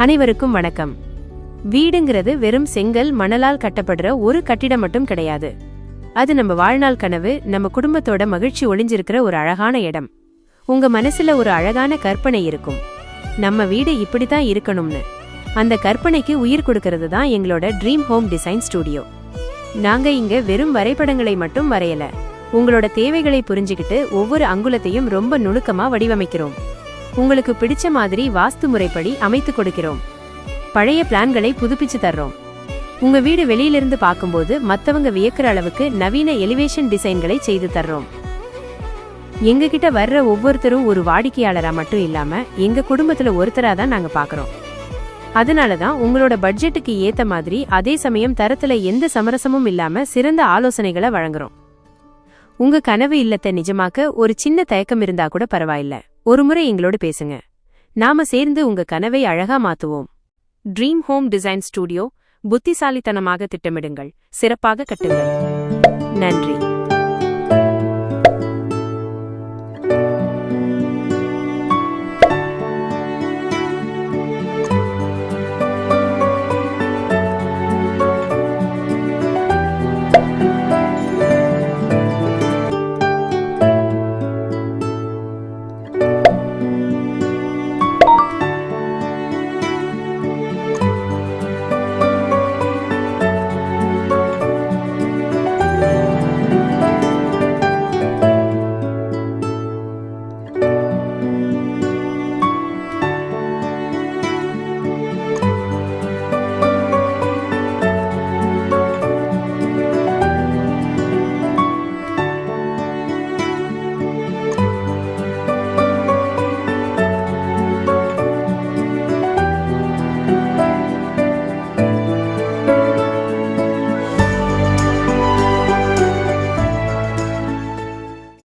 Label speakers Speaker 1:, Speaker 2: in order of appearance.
Speaker 1: அனைவருக்கும் வணக்கம். வீடுங்கிறது வெறும் செங்கல் மணலால் கட்டப்படுற ஒரு கட்டிடம் மட்டும் கிடையாது. அது நம்ம வாழ்நாள் கனவு, நம்ம குடும்பத்தோட மகிழ்ச்சி ஒளிஞ்சிருக்கிற ஒரு அழகான இடம். உங்க மனசுல ஒரு அழகான கற்பனை இருக்கும், நம்ம வீடு இப்படித்தான் இருக்கணும்னு. அந்த கற்பனைக்கு உயிர் கொடுக்கிறது தான் எங்களோட ட்ரீம் ஹோம் டிசைன் ஸ்டுடியோ. நாங்க இங்க வெறும் வரைபடங்களை மட்டும் வரையல, உங்களோட தேவைகளை புரிஞ்சுக்கிட்டு ஒவ்வொரு அங்குலத்தையும் ரொம்ப நுணுக்கமா வடிவமைக்கிறோம். உங்களுக்கு பிடிச்ச மாதிரி வாஸ்து முறைப்படி அமைத்து கொடுக்கிறோம். பழைய பிளான்களை புதுப்பிச்சு தர்றோம். உங்க வீடு வெளியிலிருந்து பார்க்கும்போது மத்தவங்க வியக்கிற அளவுக்கு நவீன எலிவேஷன் டிசைன்களை செய்து தர்றோம். எங்க கிட்ட வர்ற ஒவ்வொருத்தரும் ஒரு வாடிக்கையாளரா மட்டும் இல்லாம எங்க குடும்பத்துல ஒருத்தரா தான் நாங்க பாக்குறோம். அதனாலதான் உங்களோட பட்ஜெட்டுக்கு ஏத்த மாதிரி, அதே சமயம் தரத்துல எந்த சமரசமும் இல்லாம சிறந்த ஆலோசனைகளை வழங்குறோம். உங்க கனவு இல்லத்தை நிஜமாக்க ஒரு சின்ன தயக்கம் இருந்தா கூட பரவாயில்ல, ஒரு முறை எங்களோடு பேசுங்க. நாம சேர்ந்து உங்க கனவை அழகா மாத்துவோம். Dream home design studio. புத்திசாலித்தனமாக திட்டமிடுங்கள், சிறப்பாக கட்டுங்கள். நன்றி.